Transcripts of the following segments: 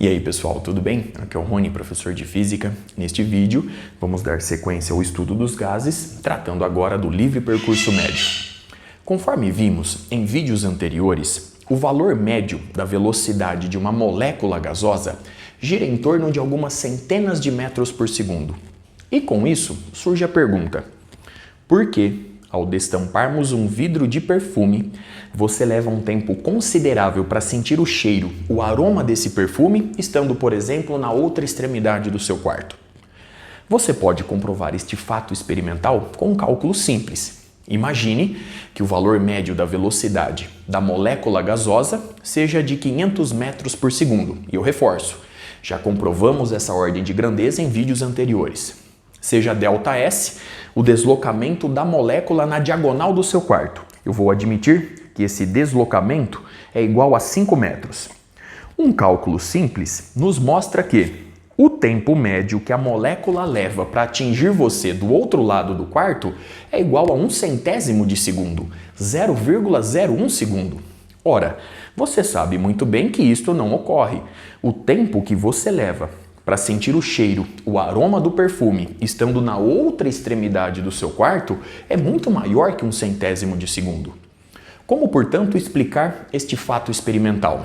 E aí pessoal, tudo bem? Aqui é o Rony, professor de Física. Neste vídeo, vamos dar sequência ao estudo dos gases, tratando agora do livre percurso médio. Conforme vimos em vídeos anteriores, o valor médio da velocidade de uma molécula gasosa gira em torno de algumas centenas de metros por segundo. E com isso, surge a pergunta: por que, ao destamparmos um vidro de perfume, você leva um tempo considerável para sentir o cheiro, o aroma desse perfume, estando, por exemplo, na outra extremidade do seu quarto? Você pode comprovar este fato experimental com um cálculo simples. Imagine que o valor médio da velocidade da molécula gasosa seja de 500 metros por segundo. E eu reforço, já comprovamos essa ordem de grandeza em vídeos anteriores. Seja ΔS o deslocamento da molécula na diagonal do seu quarto. Eu vou admitir que esse deslocamento é igual a 5 metros. Um cálculo simples nos mostra que o tempo médio que a molécula leva para atingir você do outro lado do quarto é igual a 1/100º de segundo, 0,01 segundo. Ora, você sabe muito bem que isto não ocorre. O tempo que você leva para sentir o cheiro, o aroma do perfume, estando na outra extremidade do seu quarto, é muito maior que 1/100º de segundo. Como, portanto, explicar este fato experimental?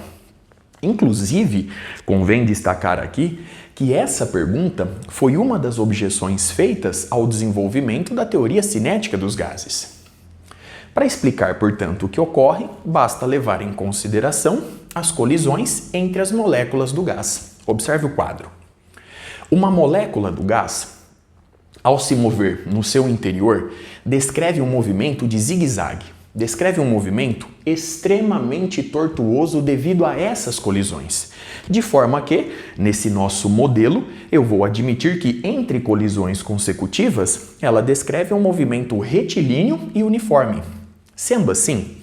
Inclusive, convém destacar aqui que essa pergunta foi uma das objeções feitas ao desenvolvimento da teoria cinética dos gases. Para explicar, portanto, o que ocorre, basta levar em consideração as colisões entre as moléculas do gás. Observe o quadro. Uma molécula do gás, ao se mover no seu interior, descreve um movimento de zigue-zague, descreve um movimento extremamente tortuoso devido a essas colisões. De forma que, nesse nosso modelo, eu vou admitir que entre colisões consecutivas, ela descreve um movimento retilíneo e uniforme. Sendo assim,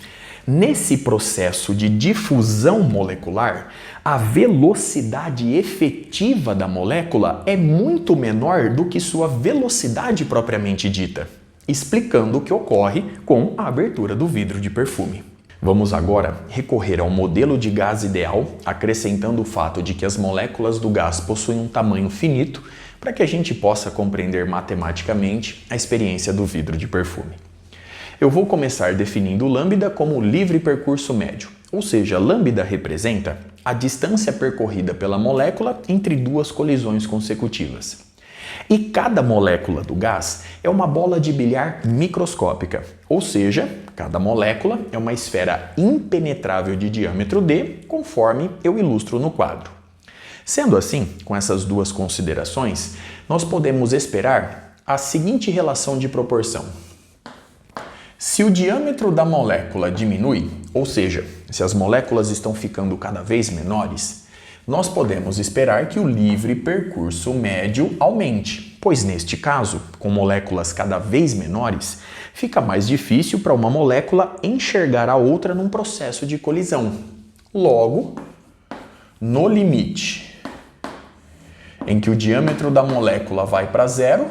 nesse processo de difusão molecular, a velocidade efetiva da molécula é muito menor do que sua velocidade propriamente dita, explicando o que ocorre com a abertura do vidro de perfume. Vamos agora recorrer ao modelo de gás ideal, acrescentando o fato de que as moléculas do gás possuem um tamanho finito, para que a gente possa compreender matematicamente a experiência do vidro de perfume. Eu vou começar definindo lambda como livre percurso médio, ou seja, lambda representa a distância percorrida pela molécula entre duas colisões consecutivas. E cada molécula do gás é uma bola de bilhar microscópica, ou seja, cada molécula é uma esfera impenetrável de diâmetro d, conforme eu ilustro no quadro. Sendo assim, com essas duas considerações, nós podemos esperar a seguinte relação de proporção. Se o diâmetro da molécula diminui, ou seja, se as moléculas estão ficando cada vez menores, nós podemos esperar que o livre percurso médio aumente, pois neste caso, com moléculas cada vez menores, fica mais difícil para uma molécula enxergar a outra num processo de colisão. Logo, no limite em que o diâmetro da molécula vai para zero,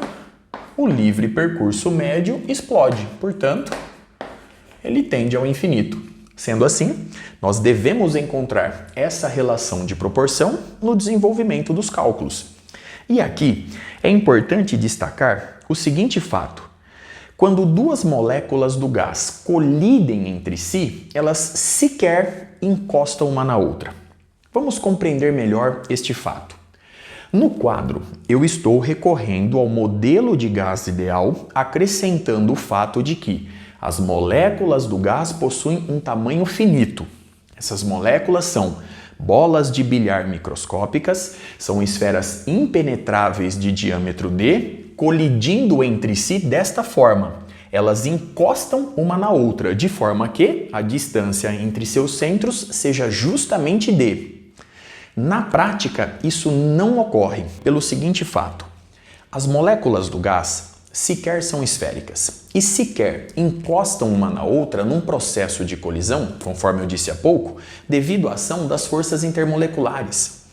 o livre percurso médio explode, portanto, ele tende ao infinito. Sendo assim, nós devemos encontrar essa relação de proporção no desenvolvimento dos cálculos. E aqui é importante destacar o seguinte fato: quando duas moléculas do gás colidem entre si, elas sequer encostam uma na outra. Vamos compreender melhor este fato. No quadro, eu estou recorrendo ao modelo de gás ideal, acrescentando o fato de que as moléculas do gás possuem um tamanho finito. Essas moléculas são bolas de bilhar microscópicas, são esferas impenetráveis de diâmetro d, colidindo entre si desta forma. Elas encostam uma na outra, de forma que a distância entre seus centros seja justamente d. Na prática, isso não ocorre pelo seguinte fato: as moléculas do gás sequer são esféricas e sequer encostam uma na outra num processo de colisão, conforme eu disse há pouco, devido à ação das forças intermoleculares.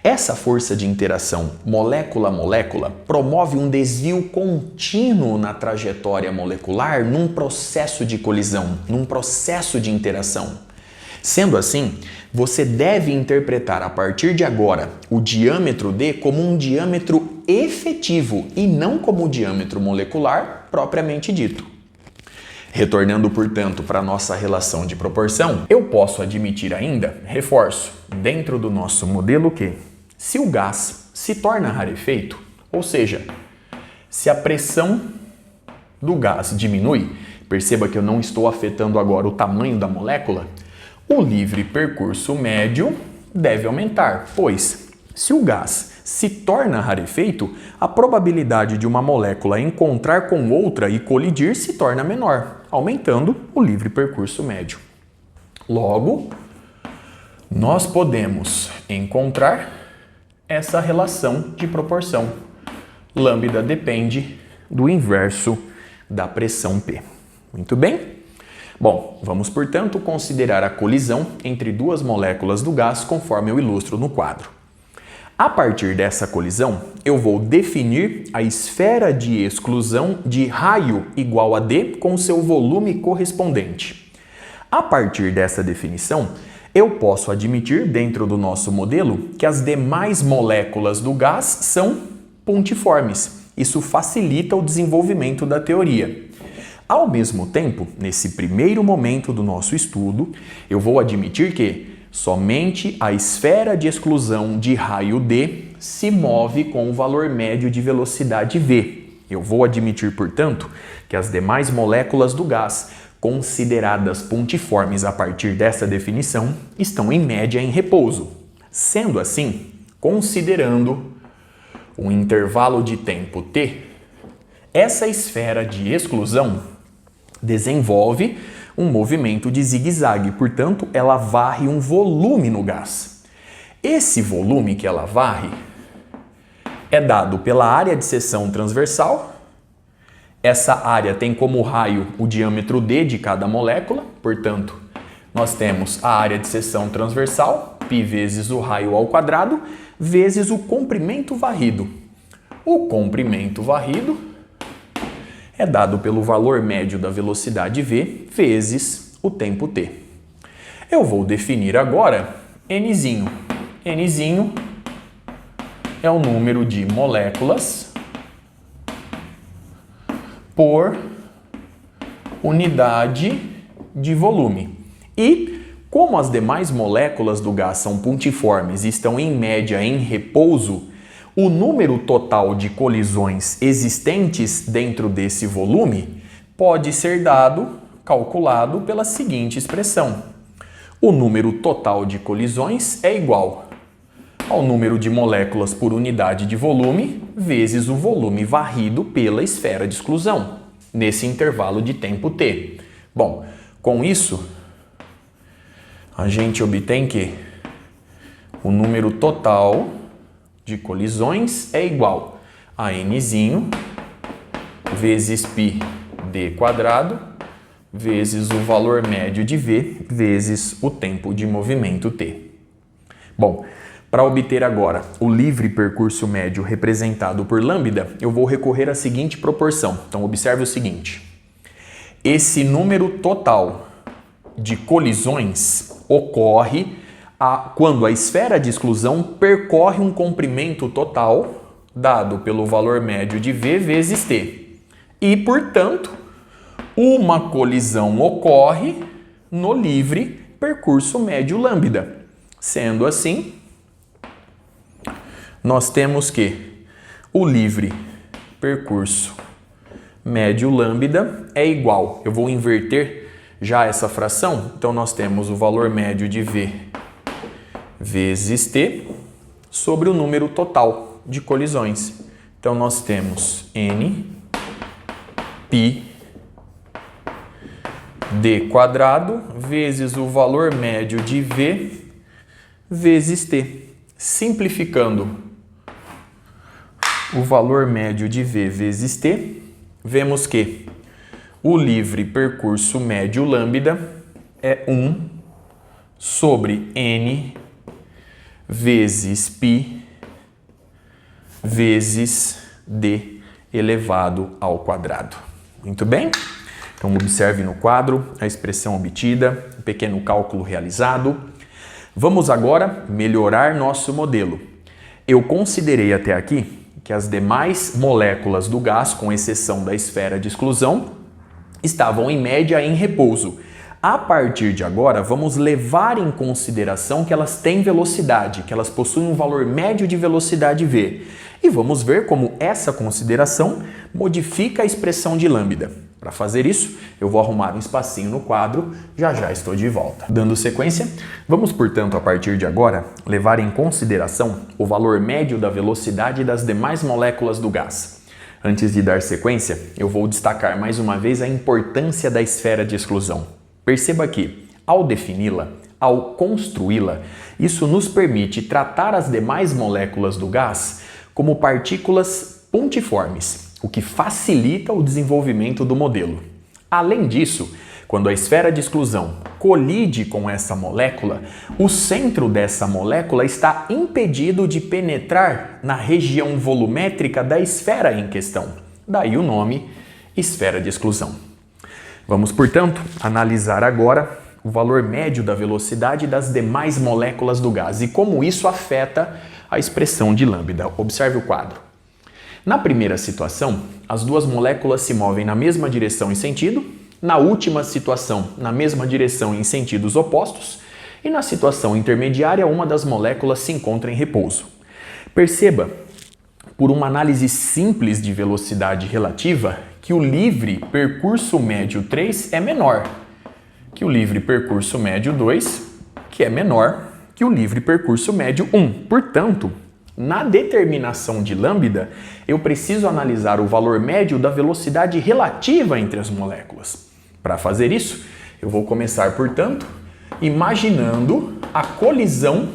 Essa força de interação molécula-molécula promove um desvio contínuo na trajetória molecular num processo de colisão, num processo de interação. Sendo assim, você deve interpretar a partir de agora o diâmetro D como um diâmetro efetivo e não como o diâmetro molecular propriamente dito. Retornando, portanto, para a nossa relação de proporção, eu posso admitir ainda, reforço, dentro do nosso modelo que, se o gás se torna rarefeito, ou seja, se a pressão do gás diminui, perceba que eu não estou afetando agora o tamanho da molécula, o livre percurso médio deve aumentar, pois, se o gás se torna rarefeito, a probabilidade de uma molécula encontrar com outra e colidir se torna menor, aumentando o livre percurso médio. Logo, nós podemos encontrar essa relação de proporção. Lambda depende do inverso da pressão P. Muito bem? Bom, vamos, portanto, considerar a colisão entre duas moléculas do gás conforme eu ilustro no quadro. A partir dessa colisão, eu vou definir a esfera de exclusão de raio igual a D com seu volume correspondente. A partir dessa definição, eu posso admitir dentro do nosso modelo que as demais moléculas do gás são pontiformes. Isso facilita o desenvolvimento da teoria. Ao mesmo tempo, nesse primeiro momento do nosso estudo, eu vou admitir que somente a esfera de exclusão de raio D se move com o valor médio de velocidade V. Eu vou admitir, portanto, que as demais moléculas do gás, consideradas pontiformes a partir dessa definição, estão em média em repouso. Sendo assim, considerando um intervalo de tempo T, essa esfera de exclusão desenvolve um movimento de zigue-zague, portanto, ela varre um volume no gás. Esse volume que ela varre é dado pela área de seção transversal. Essa área tem como raio o diâmetro D de cada molécula, portanto, nós temos a área de seção transversal, π vezes o raio ao quadrado, vezes o comprimento varrido. O comprimento varrido é dado pelo valor médio da velocidade V vezes o tempo T. Eu vou definir agora Nzinho. Nzinho é o número de moléculas por unidade de volume. E, como as demais moléculas do gás são pontiformes e estão em média em repouso, o número total de colisões existentes dentro desse volume pode ser calculado pela seguinte expressão. O número total de colisões é igual ao número de moléculas por unidade de volume vezes o volume varrido pela esfera de exclusão, nesse intervalo de tempo T. Bom, com isso, a gente obtém que o número total de colisões é igual a Nzinho vezes π d quadrado vezes o valor médio de V vezes o tempo de movimento T. Bom, para obter agora o livre percurso médio representado por lambda, eu vou recorrer à seguinte proporção. Então, observe o seguinte. Esse número total de colisões ocorre quando a esfera de exclusão percorre um comprimento total dado pelo valor médio de V vezes T. E, portanto, uma colisão ocorre no livre percurso médio lambda. Sendo assim, nós temos que o livre percurso médio lambda é igual. Eu vou inverter já essa fração. Então, nós temos o valor médio de V vezes T sobre o número total de colisões. Então, nós temos N π d quadrado vezes o valor médio de V vezes T. Simplificando o valor médio de V vezes T, vemos que o livre percurso médio lambda é 1 sobre N vezes π vezes d elevado ao quadrado. Muito bem? Então, observe no quadro a expressão obtida, um pequeno cálculo realizado. Vamos agora melhorar nosso modelo. Eu considerei até aqui que as demais moléculas do gás, com exceção da esfera de exclusão, estavam em média em repouso. A partir de agora, vamos levar em consideração que elas têm velocidade, que elas possuem um valor médio de velocidade v. E vamos ver como essa consideração modifica a expressão de lambda. Para fazer isso, eu vou arrumar um espacinho no quadro, já estou de volta. Dando sequência, vamos, portanto, a partir de agora, levar em consideração o valor médio da velocidade das demais moléculas do gás. Antes de dar sequência, eu vou destacar mais uma vez a importância da esfera de exclusão. Perceba que, ao defini-la, ao construí-la, isso nos permite tratar as demais moléculas do gás como partículas pontiformes, o que facilita o desenvolvimento do modelo. Além disso, quando a esfera de exclusão colide com essa molécula, o centro dessa molécula está impedido de penetrar na região volumétrica da esfera em questão. Daí o nome esfera de exclusão. Vamos, portanto, analisar agora o valor médio da velocidade das demais moléculas do gás e como isso afeta a expressão de lambda. Observe o quadro. Na primeira situação, as duas moléculas se movem na mesma direção e sentido, na última situação, na mesma direção e em sentidos opostos, e na situação intermediária, uma das moléculas se encontra em repouso. Perceba, por uma análise simples de velocidade relativa, que o livre percurso médio 3 é menor que o livre percurso médio 2, que é menor que o livre percurso médio 1. Portanto, na determinação de lambda, eu preciso analisar o valor médio da velocidade relativa entre as moléculas. Para fazer isso, eu vou começar, portanto, imaginando a colisão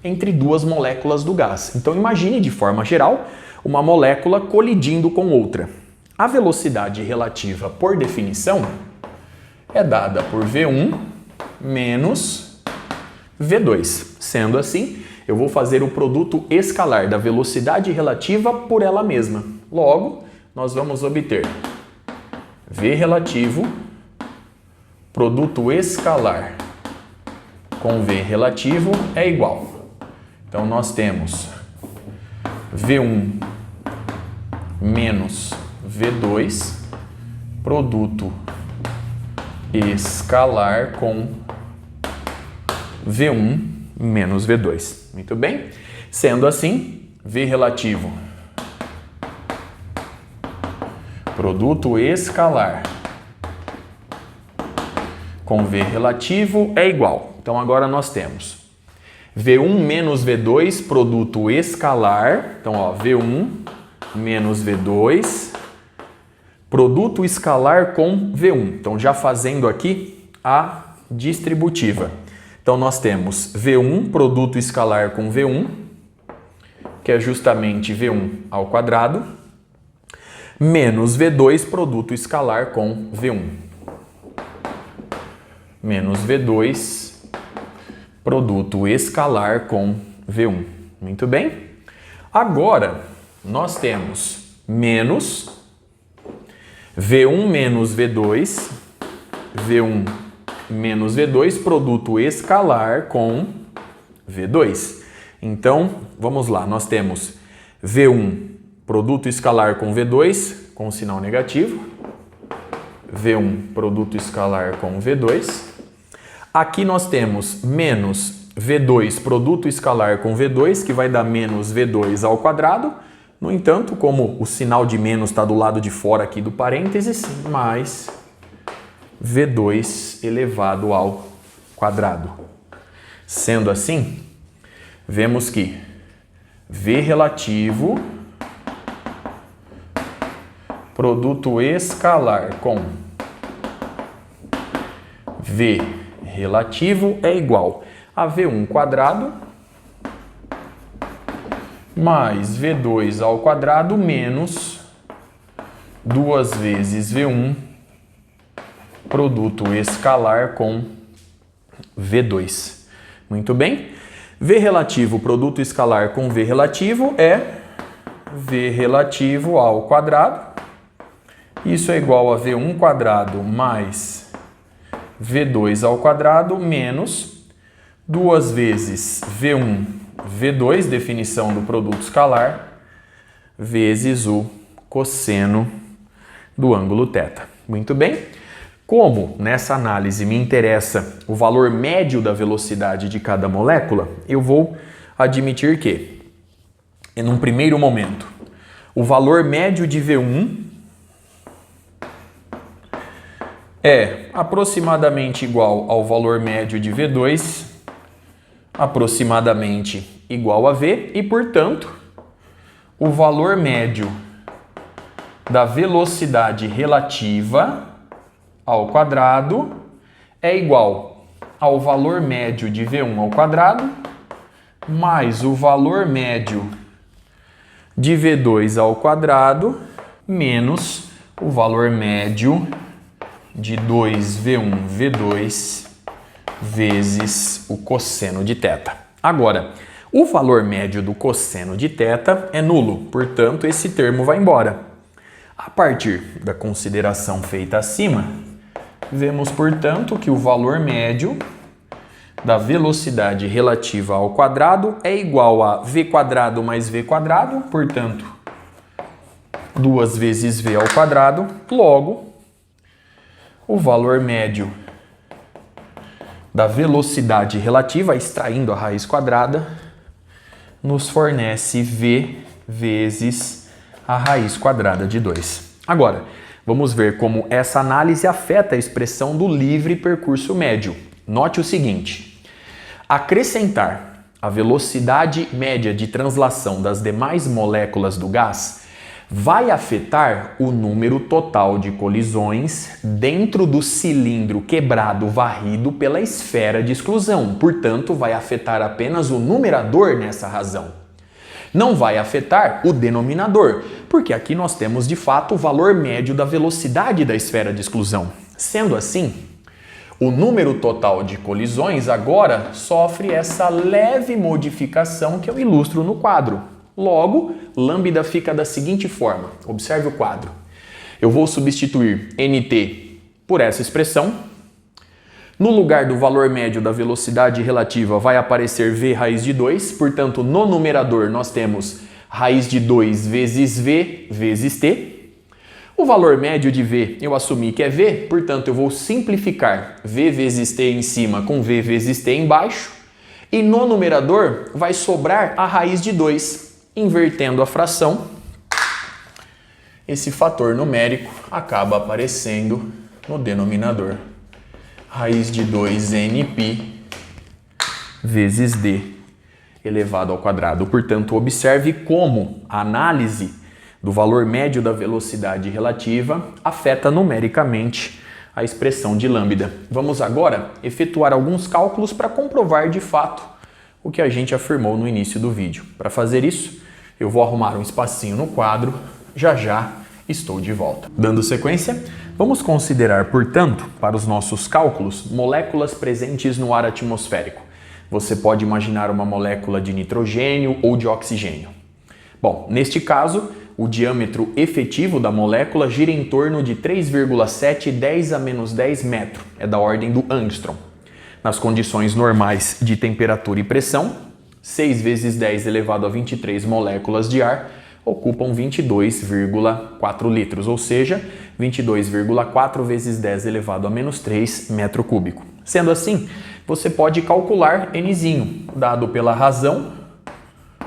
entre duas moléculas do gás. Então, imagine, de forma geral, uma molécula colidindo com outra. A velocidade relativa, por definição, é dada por V1 menos V2. Sendo assim, eu vou fazer o produto escalar da velocidade relativa por ela mesma. Logo, nós vamos obter V relativo, produto escalar com V relativo é igual. Então, nós temos V1 menos V2, produto escalar com V1 menos V2. Muito bem? Sendo assim, V relativo, produto escalar com V relativo é igual. Então, agora nós temos V1 menos V2, produto escalar. Então, ó, V1 menos V2, produto escalar com V1. Então, já fazendo aqui a distributiva. Então, nós temos V1, produto escalar com V1, que é justamente V1 ao quadrado, menos V2, produto escalar com V1. Menos V2, produto escalar com V1. Muito bem? Agora, nós temos menos V1 menos V2, V1 menos V2, produto escalar com V2. Então, vamos lá, nós temos V1, produto escalar com V2, com sinal negativo, V1, produto escalar com V2. Aqui nós temos menos V2, produto escalar com V2, que vai dar menos V2 ao quadrado. No entanto, como o sinal de menos está do lado de fora aqui do parênteses, mais V2 elevado ao quadrado. Sendo assim, vemos que V relativo, produto escalar com V relativo é igual a V1 quadrado mais V2 ao quadrado menos 2 vezes V1, produto escalar com V2. Muito bem? V relativo, produto escalar com V relativo é V relativo ao quadrado Isso é igual a V1 quadrado mais V2 ao quadrado menos 2 vezes V1, V2, definição do produto escalar, vezes o cosseno do ângulo θ. Muito bem? Como nessa análise me interessa o valor médio da velocidade de cada molécula, eu vou admitir que, num primeiro momento, o valor médio de V1 é aproximadamente igual ao valor médio de V2, aproximadamente igual a V, e, portanto, o valor médio da velocidade relativa ao quadrado é igual ao valor médio de V1 ao quadrado mais o valor médio de V2 ao quadrado menos o valor médio de 2V1 V2 vezes o cosseno de θ. Agora, o valor médio do cosseno de θ é nulo, portanto, esse termo vai embora. A partir da consideração feita acima, vemos, portanto, que o valor médio da velocidade relativa ao quadrado é igual a v quadrado mais v quadrado, portanto, 2 vezes v ao quadrado, logo, o valor médio da velocidade relativa, extraindo a raiz quadrada, nos fornece v vezes a raiz quadrada de 2. Agora, vamos ver como essa análise afeta a expressão do livre percurso médio. Note o seguinte: acrescentar a velocidade média de translação das demais moléculas do gás vai afetar o número total de colisões dentro do cilindro quebrado varrido pela esfera de exclusão. Portanto, vai afetar apenas o numerador nessa razão. Não vai afetar o denominador, porque aqui nós temos de fato o valor médio da velocidade da esfera de exclusão. Sendo assim, o número total de colisões agora sofre essa leve modificação que eu ilustro no quadro. Logo, lambda fica da seguinte forma. Observe o quadro. Eu vou substituir NT por essa expressão. No lugar do valor médio da velocidade relativa vai aparecer V raiz de 2. Portanto, no numerador nós temos raiz de 2 vezes V vezes T. O valor médio de V eu assumi que é V, portanto eu vou simplificar V vezes T em cima com V vezes T embaixo. E no numerador vai sobrar a raiz de 2. Invertendo a fração, esse fator numérico acaba aparecendo no denominador. Raiz de 2nπ vezes d elevado ao quadrado. Portanto, observe como a análise do valor médio da velocidade relativa afeta numericamente a expressão de lambda. Vamos agora efetuar alguns cálculos para comprovar de fato o que a gente afirmou no início do vídeo. Para fazer isso, eu vou arrumar um espacinho no quadro, já estou de volta. Dando sequência, vamos considerar, portanto, para os nossos cálculos, moléculas presentes no ar atmosférico. Você pode imaginar uma molécula de nitrogênio ou de oxigênio. Bom, neste caso, o diâmetro efetivo da molécula gira em torno de 3,7 10 a menos 10 metro, é da ordem do angstrom. Nas condições normais de temperatura e pressão, 6 vezes 10 elevado a 23 moléculas de ar ocupam 22,4 litros, ou seja, 22,4 vezes 10 elevado a menos 3 metro cúbico. Sendo assim, você pode calcular Nzinho, dado pela razão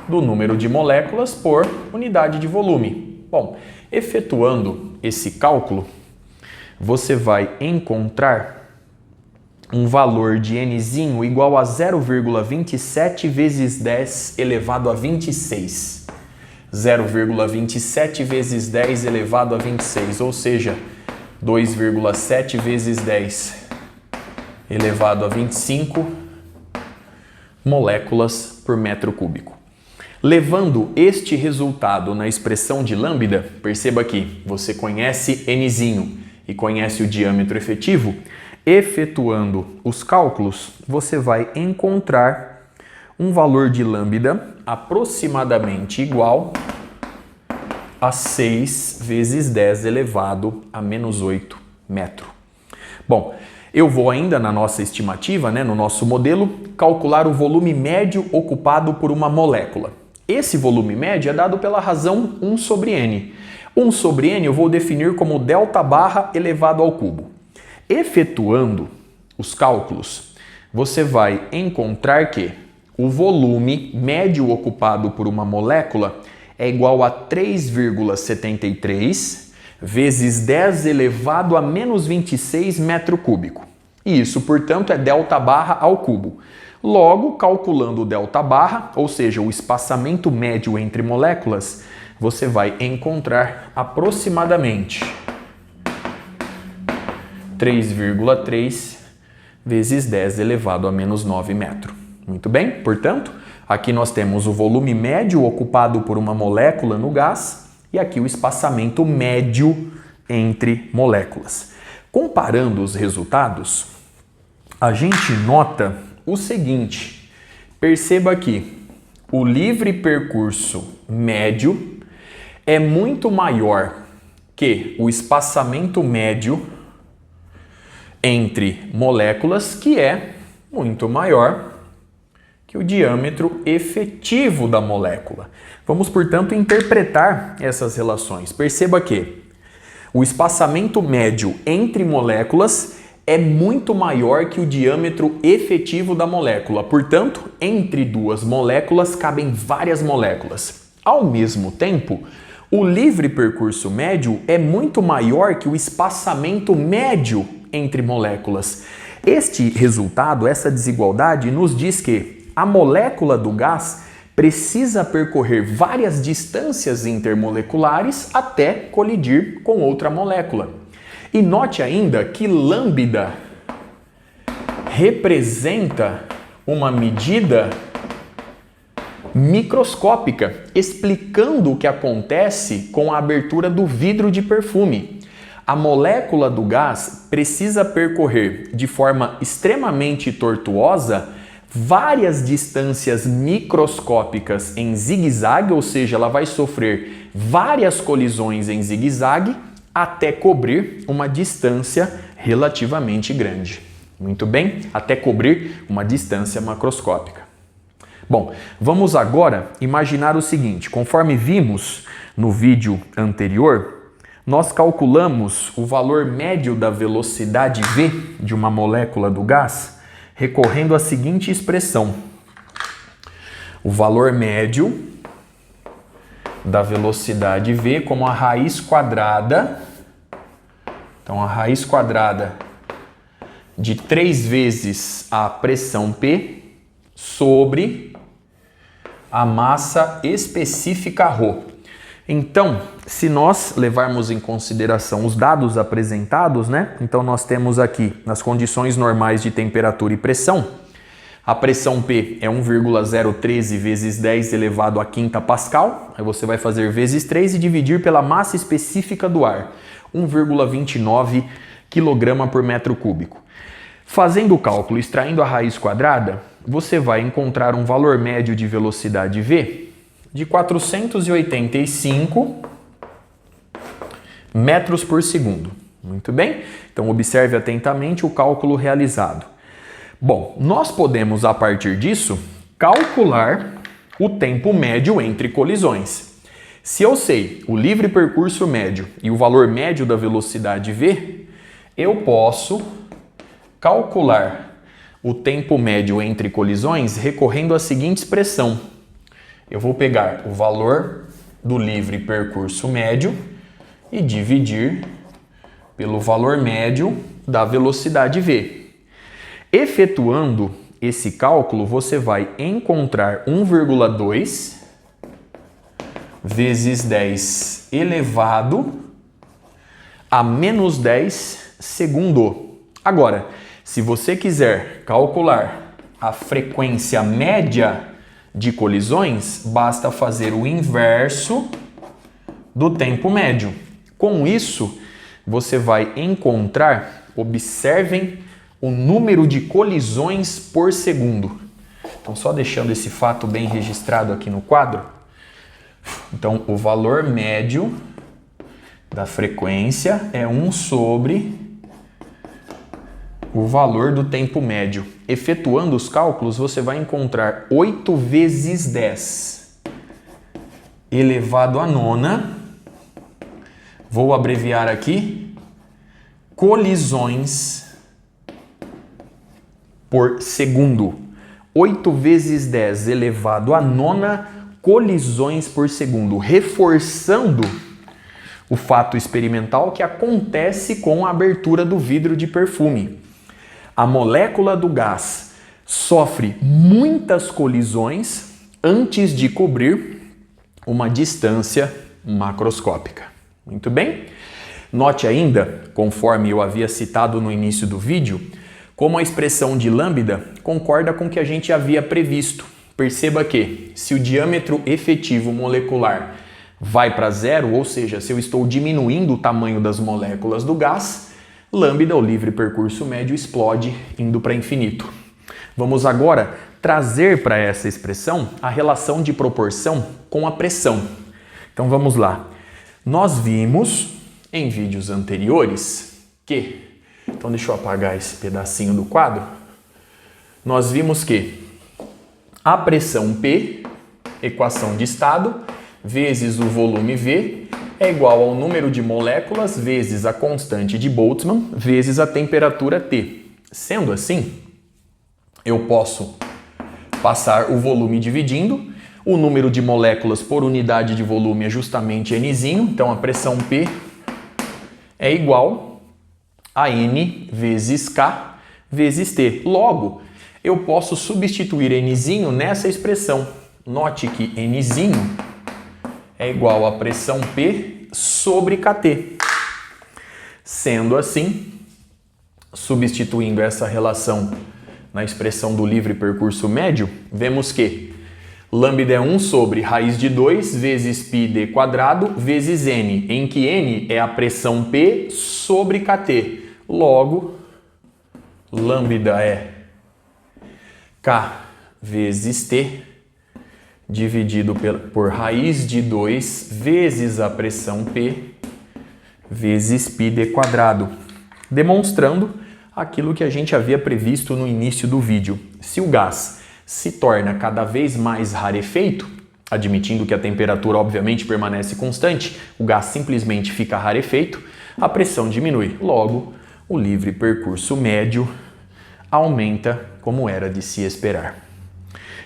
do número de moléculas por unidade de volume. Bom, efetuando esse cálculo, você vai encontrar um valor de Nzinho igual a 0,27 vezes 10 elevado a 26. 0,27 vezes 10 elevado a 26, ou seja, 2,7 vezes 10 elevado a 25 moléculas por metro cúbico. Levando este resultado na expressão de lambda, perceba que você conhece Nzinho e conhece o diâmetro efetivo. Efetuando os cálculos, você vai encontrar um valor de lambda aproximadamente igual a 6 vezes 10 elevado a menos 8 metro. Bom, eu vou ainda na nossa estimativa, no nosso modelo, calcular o volume médio ocupado por uma molécula. Esse volume médio é dado pela razão 1 sobre n. 1 sobre n eu vou definir como delta barra elevado ao cubo. Efetuando os cálculos, você vai encontrar que o volume médio ocupado por uma molécula é igual a 3,73 vezes 10 elevado a menos 26 metro cúbico. E isso, portanto, é delta barra ao cubo. Logo, calculando o delta barra, ou seja, o espaçamento médio entre moléculas, você vai encontrar aproximadamente 3,3 vezes 10 elevado a menos 9 metro. Muito bem? Portanto, aqui nós temos o volume médio ocupado por uma molécula no gás e aqui o espaçamento médio entre moléculas. Comparando os resultados, a gente nota o seguinte: perceba que o livre percurso médio é muito maior que o espaçamento médio entre moléculas, que é muito maior que o diâmetro efetivo da molécula. Vamos, portanto, interpretar essas relações. Perceba que o espaçamento médio entre moléculas é muito maior que o diâmetro efetivo da molécula. Portanto, entre duas moléculas cabem várias moléculas. Ao mesmo tempo, o livre percurso médio é muito maior que o espaçamento médio entre moléculas. Este resultado, essa desigualdade, nos diz que a molécula do gás precisa percorrer várias distâncias intermoleculares até colidir com outra molécula. E note ainda que lambda representa uma medida microscópica, explicando o que acontece com a abertura do vidro de perfume. A molécula do gás precisa percorrer de forma extremamente tortuosa várias distâncias microscópicas em zigue-zague, ou seja, ela vai sofrer várias colisões em zigue-zague até cobrir uma distância relativamente grande. Muito bem? Até cobrir uma distância macroscópica. Bom, vamos agora imaginar o seguinte: conforme vimos no vídeo anterior, nós calculamos o valor médio da velocidade v de uma molécula do gás recorrendo à seguinte expressão: o valor médio da velocidade v como a raiz quadrada, então a raiz quadrada de 3 vezes a pressão P sobre a massa específica ρ. Então, se nós levarmos em consideração os dados apresentados, então nós temos aqui, nas condições normais de temperatura e pressão, a pressão P é 1,013 vezes 10 elevado à quinta pascal, aí você vai fazer vezes 3 e dividir pela massa específica do ar, 1,29 kg por metro cúbico. Fazendo o cálculo, extraindo a raiz quadrada, você vai encontrar um valor médio de velocidade V de 485 metros por segundo. Muito bem? Então observe atentamente o cálculo realizado. Bom, nós podemos, a partir disso, calcular o tempo médio entre colisões. Se eu sei o livre percurso médio e o valor médio da velocidade v, eu posso calcular o tempo médio entre colisões recorrendo à seguinte expressão: eu vou pegar o valor do livre percurso médio e dividir pelo valor médio da velocidade v. Efetuando esse cálculo, você vai encontrar 1,2 vezes 10 elevado a menos 10 segundo. Agora, se você quiser calcular a frequência média de colisões, basta fazer o inverso do tempo médio. Com isso, você vai encontrar, observem, o número de colisões por segundo. Então, só deixando esse fato bem registrado aqui no quadro, Então, o valor médio da frequência é 1 sobre o valor do tempo médio. Efetuando os cálculos, você vai encontrar 8 vezes 10 elevado à nona, vou abreviar aqui, colisões por segundo. 8 vezes 10 elevado à nona colisões por segundo, reforçando o fato experimental que acontece com a abertura do vidro de perfume. A molécula do gás sofre muitas colisões antes de cobrir uma distância macroscópica. Muito bem? Note ainda, conforme eu havia citado no início do vídeo, como a expressão de lambda concorda com o que a gente havia previsto. Perceba que, se o diâmetro efetivo molecular vai para zero, ou seja, se eu estou diminuindo o tamanho das moléculas do gás, lambda, o livre percurso médio, explode indo para infinito. Vamos agora trazer para essa expressão a relação de proporção com a pressão. Então vamos lá. Nós vimos em vídeos anteriores que... Então deixa eu apagar esse pedacinho do quadro. Nós vimos que a pressão P, equação de estado, vezes o volume V, é igual ao número de moléculas vezes a constante de Boltzmann vezes a temperatura T. Sendo assim, eu posso passar o volume dividindo. O número de moléculas por unidade de volume é justamente Nzinho, então a pressão P é igual a N vezes K vezes T. Logo, eu posso substituir Nzinho nessa expressão. Note que Nzinho é igual a pressão P sobre KT. Sendo assim, substituindo essa relação na expressão do livre percurso médio, vemos que lambda é 1 sobre raiz de 2 vezes πd quadrado vezes N, em que N é a pressão P sobre KT. Logo, lambda é K vezes T dividido por raiz de 2 vezes a pressão P vezes πd quadrado, demonstrando aquilo que a gente havia previsto no início do vídeo. Se o gás se torna cada vez mais rarefeito, admitindo que a temperatura obviamente permanece constante, o gás simplesmente fica rarefeito, a pressão diminui. Logo, o livre percurso médio aumenta como era de se esperar.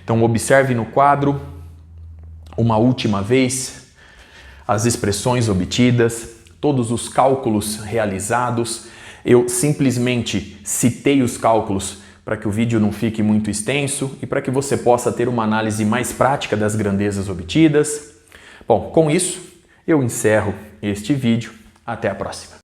Então observe no quadro, uma última vez, as expressões obtidas, todos os cálculos realizados. Eu simplesmente citei os cálculos para que o vídeo não fique muito extenso e para que você possa ter uma análise mais prática das grandezas obtidas. Bom, com isso, eu encerro este vídeo. Até a próxima.